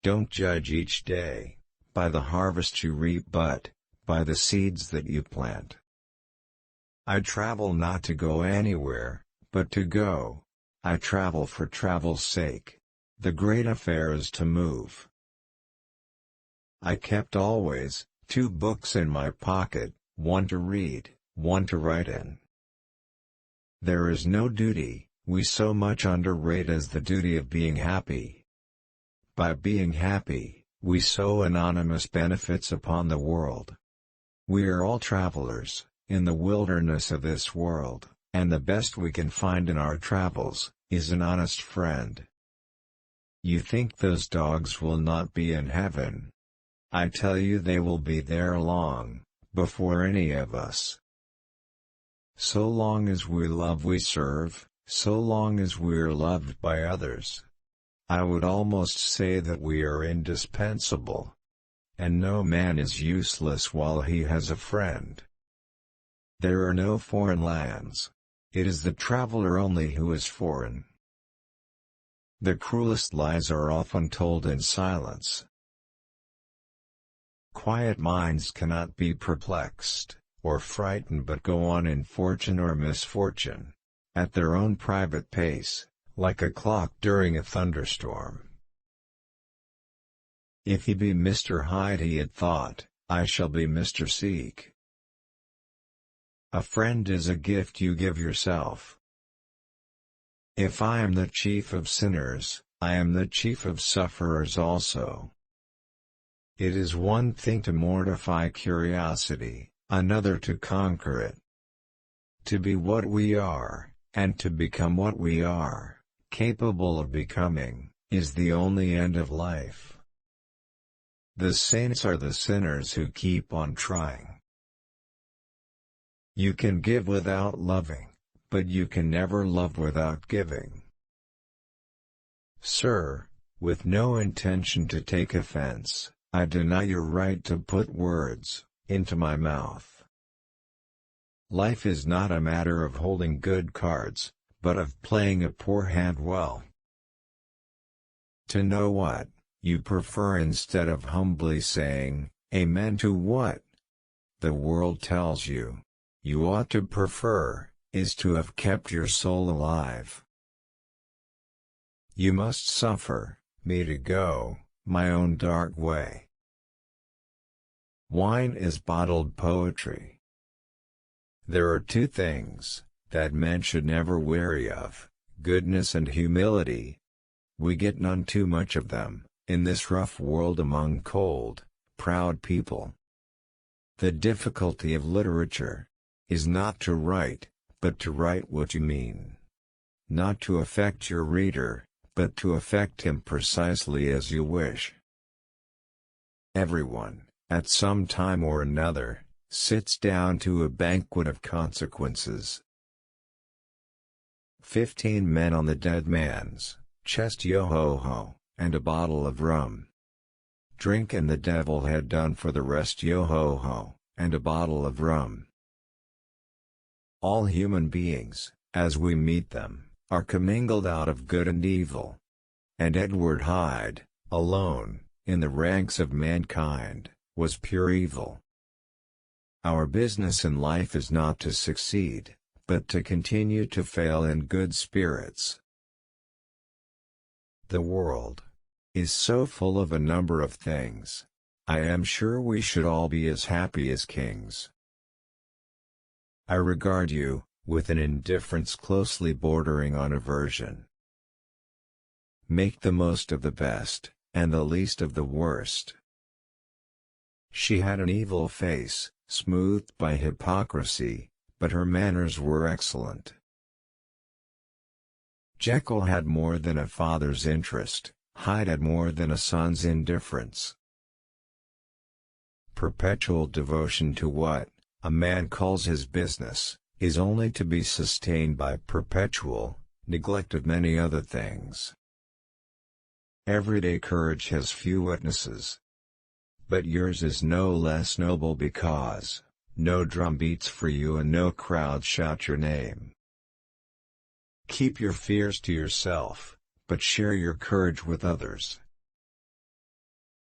Don't judge each day by the harvest you reap, but by the seeds that you plant. I travel not to go anywhere, but to go. I travel for travel's sake. The great affair is to move. I kept always 2 books in my pocket, one to read, one to write in. There is no duty we so much underrate as the duty of being happy. By being happy, we sow anonymous benefits upon the world. We are all travelers in the wilderness of this world, and the best we can find in our travels is an honest friend. You think those dogs will not be in heaven? I tell you they will be there long before any of us. So long as we love, we serve. So long as we're loved by others. I would almost say that we are indispensable. And no man is useless while he has a friend. There are no foreign lands. It is the traveler only who is foreign. The cruelest lies are often told in silence. Quiet minds cannot be perplexed or frightened, but go on in fortune or misfortune, at their own private pace, like a clock during a thunderstorm. If he be Mr. Hyde, he had thought, I shall be Mr. Seek. A friend is a gift you give yourself. If I am the chief of sinners, I am the chief of sufferers also. It is one thing to mortify curiosity, another to conquer it. To be what we are, and to become what we are capable of becoming, is the only end of life. The saints are the sinners who keep on trying. You can give without loving, but you can never love without giving. Sir, with no intention to take offense, I deny your right to put words into my mouth. Life is not a matter of holding good cards, but of playing a poor hand well. To know what you prefer instead of humbly saying, Amen to what the world tells you you ought to prefer, is to have kept your soul alive. You must suffer me to go my own dark way. Wine is bottled poetry. There are 2 things that men should never weary of, goodness and humility. We get none too much of them in this rough world among cold, proud people. The difficulty of literature is not to write, but to write what you mean. Not to affect your reader, but to affect him precisely as you wish. Everyone, at some time or another, sits down to a banquet of consequences. 15 men on the dead man's chest, yo-ho-ho, and a bottle of rum. Drink and the devil had done for the rest, yo-ho-ho, and a bottle of rum. All human beings, as we meet them, are commingled out of good and evil. And Edward Hyde, alone, in the ranks of mankind, was pure evil. Our business in life is not to succeed, but to continue to fail in good spirits. The world is so full of a number of things. I am sure we should all be as happy as kings. I regard you with an indifference closely bordering on aversion. Make the most of the best, and the least of the worst. She had an evil face, smoothed by hypocrisy, but her manners were excellent. Jekyll had more than a father's interest, Hyde had more than a son's indifference. Perpetual devotion to what a man calls his business is only to be sustained by perpetual neglect of many other things. Everyday courage has few witnesses. But yours is no less noble because no drum beats for you and no crowd shout your name. Keep your fears to yourself, but share your courage with others.